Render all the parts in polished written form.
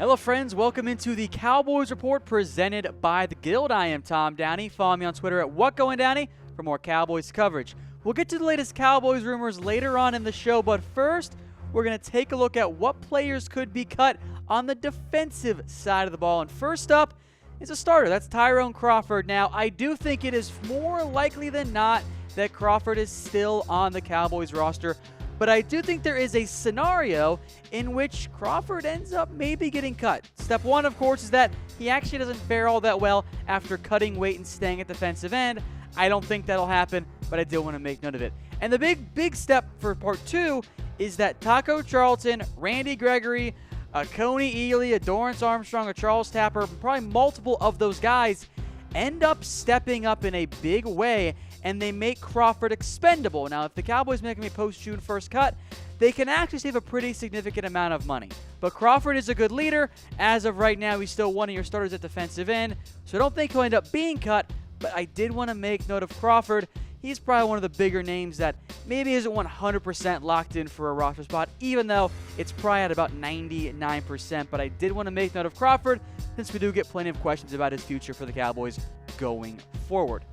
Hello friends, welcome into the Cowboys Report presented by The Guild. I am Tom Downey. Follow me on Twitter at WhatGoingDowney for more Cowboys coverage. We'll get to the latest Cowboys rumors later on in the show, but first, we're going to take a look at what players could be cut on the defensive side of the ball. And first up is a starter. That's Tyrone Crawford. Now, I do think it is more likely than not that Crawford is still on the Cowboys roster, but I do think there is a scenario in which Crawford ends up maybe getting cut. Step one, of course, is that he actually doesn't fare all that well after cutting weight and staying at defensive end. I don't think that'll happen, but I do want to make note of it. And the big step for part two is that Taco Charlton, Randy Gregory, Kony Ealy, Dorrance Armstrong, or Charles Tapper, probably multiple of those guys end up stepping up in a big way, and they make Crawford expendable. Now, if the Cowboys make him a post-June 1st cut, they can actually save a pretty significant amount of money. But Crawford is a good leader. As of right now, he's still one of your starters at defensive end, so I don't think he'll end up being cut, but I did want to make note of Crawford. He's probably one of the bigger names that maybe isn't 100% locked in for a roster spot, even though it's probably at about 99%. But I did want to make note of Crawford since we do get plenty of questions about his future for the Cowboys going forward.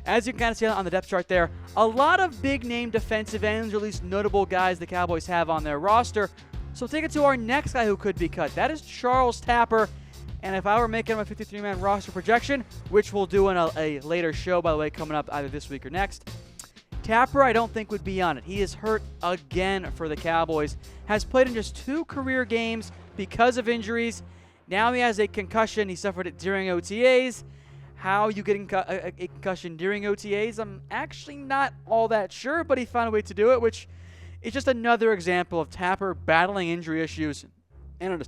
As you can kind of see on the depth chart there, a lot of big-name defensive ends, or at least notable guys the Cowboys have on their roster. So take it to our next guy who could be cut. That is Charles Tapper. And if I were making him a 53-man roster projection, which we'll do in a later show, by the way, coming up either this week or next, Tapper I don't think would be on it. He is hurt again for the Cowboys. Has played in just 2 career games because of injuries. Now he has a concussion. He suffered it during OTAs. How you get a concussion during OTAs, I'm actually not all that sure, but he found a way to do it, which is just another example of Tapper battling injury issues. And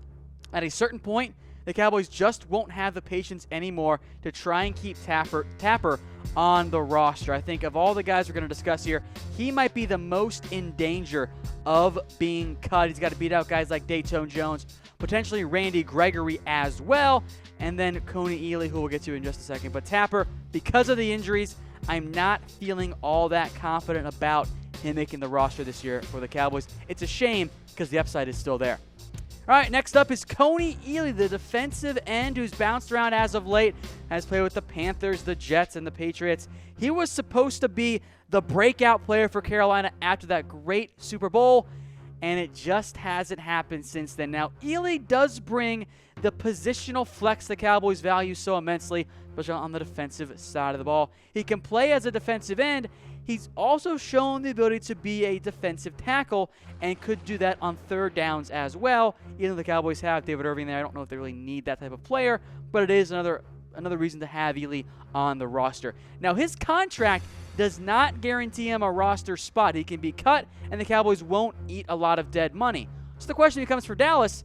at a certain point, the Cowboys just won't have the patience anymore to try and keep Tapper on the roster. I think of all the guys we're going to discuss here, he might be the most in danger of being cut. He's got to beat out guys like Tyrone Jones, potentially Randy Gregory as well, and then Kony Ealy, who we'll get to in just a second. But Tapper, because of the injuries, I'm not feeling all that confident about him making the roster this year for the Cowboys. It's a shame because the upside is still there. All right, next up is Kony Ealy, the defensive end who's bounced around as of late, has played with the Panthers, the Jets, and the Patriots. He was supposed to be the breakout player for Carolina after that great Super Bowl, and it just hasn't happened since then. Now, Ealy does bring the positional flex the Cowboys value so immensely, especially on the defensive side of the ball. He can play as a defensive end. He's also shown the ability to be a defensive tackle and could do that on third downs as well. Even though the Cowboys have David Irving there, I don't know if they really need that type of player, but it is another reason to have Ealy on the roster. Now, his contract does not guarantee him a roster spot. He can be cut, and the Cowboys won't eat a lot of dead money. So the question becomes for Dallas,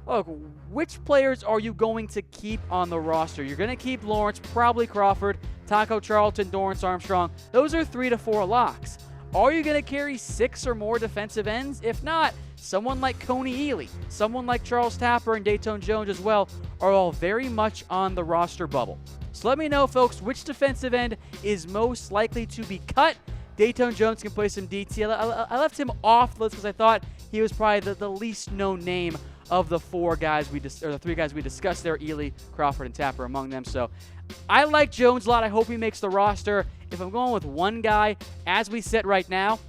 look, which players are you going to keep on the roster? You're going to keep Lawrence, probably Crawford, Taco Charlton, Dorrance Armstrong. Those are 3 to 4 locks. Are you going to carry 6 or more defensive ends? If not, someone like Kony Ealy, someone like Charles Tapper and Tyrone Jones as well are all very much on the roster bubble. So let me know, folks, which defensive end is most likely to be cut. Tyrone Jones can play some DT. I left him off the list because I thought he was probably the least known name of the 3 guys we discussed there, Ealy, Crawford, and Tapper among them. So I like Jones a lot. I hope he makes the roster. If I'm going with one guy, as we sit right now,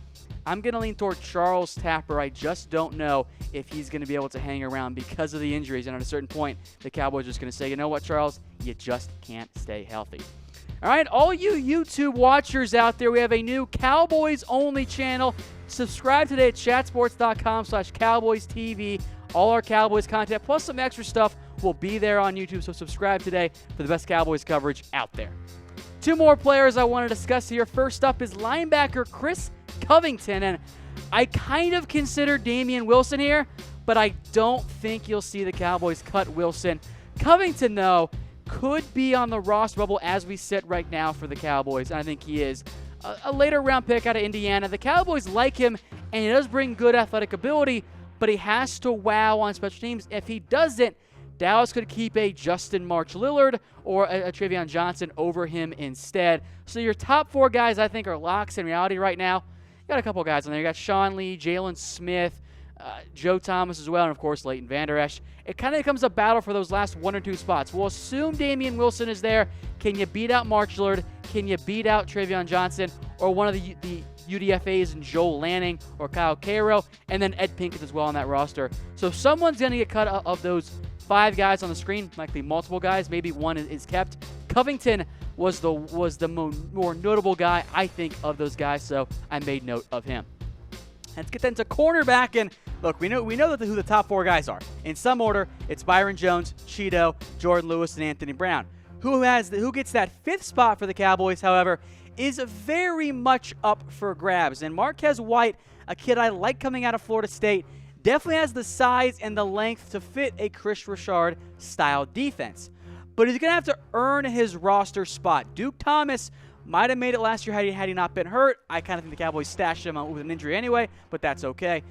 I'm going to lean toward Charles Tapper. I just don't know if he's going to be able to hang around because of the injuries. And at a certain point, the Cowboys are just going to say, you know what, Charles? You just can't stay healthy. All right, all you YouTube watchers out there, we have a new Cowboys-only channel. Subscribe today at chatsports.com/CowboysTV. All our Cowboys content, plus some extra stuff, will be there on YouTube. So subscribe today for the best Cowboys coverage out there. 2 more players I want to discuss here. First up is linebacker Chris Covington. And I kind of consider Damian Wilson here, but I don't think you'll see the Cowboys cut Wilson. Covington, though, could be on the roster bubble as we sit right now for the Cowboys, and I think he is. A later round pick out of Indiana. The Cowboys like him, and he does bring good athletic ability, but he has to wow on special teams. If he doesn't, Dallas could keep a Justin March Lillard or a Travion Johnson over him instead. So your top 4 guys, I think, are locks in reality right now. You got a couple guys on there. You got Sean Lee, Jalen Smith, Joe Thomas as well, and of course Leighton Vander Esch. It kind of becomes a battle for those last 1 or 2 spots. We'll assume Damian Wilson is there. Can you beat out Mark Gillard? Can you beat out Travion Johnson? Or one of the UDFAs and Joel Lanning or Kyle Cairo, and then Ed Pinkett as well on that roster. So someone's going to get cut of those 5 guys on the screen, likely multiple guys. Maybe one is kept. Covington was the more notable guy, I think, of those guys, so I made note of him. Let's get then to cornerback, and look, we know who the top 4 guys are. In some order, it's Byron Jones, Cheeto, Jordan Lewis, and Anthony Brown. Who gets that 5th spot for the Cowboys, however, is very much up for grabs. And Marquez White, a kid I like coming out of Florida State, definitely has the size and the length to fit a Chris Richard-style defense. But he's going to have to earn his roster spot. Duke Thomas might have made it last year had he not been hurt. I kind of think the Cowboys stashed him with an injury anyway, but that's okay.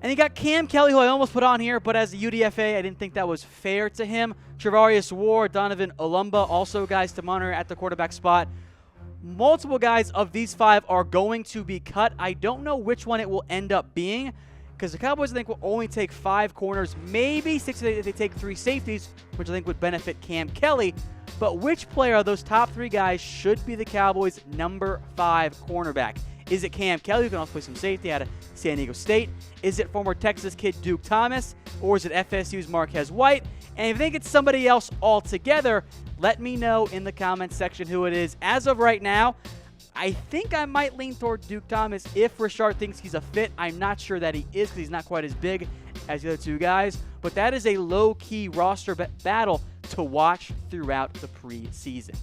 And you got Cam Kelly, who I almost put on here, but as a UDFA, I didn't think that was fair to him. Travarius Ward, Donovan Olumba, also guys to monitor at the quarterback spot. Multiple guys of these 5 are going to be cut. I don't know which one it will end up being, because the Cowboys, I think, will only take 5 corners, maybe 6 if they take 3 safeties, which I think would benefit Cam Kelly. But which player of those top 3 guys should be the Cowboys' number 5 cornerback? Is it Cam Kelly, who can also play some safety out of San Diego State? Is it former Texas kid Duke Thomas? Or is it FSU's Marquez White? And if you think it's somebody else altogether, let me know in the comments section who it is. As of right now, I think I might lean toward Duke Thomas if Richard thinks he's a fit. I'm not sure that he is because he's not quite as big as the other 2 guys. But that is a low-key roster battle to watch throughout the preseason.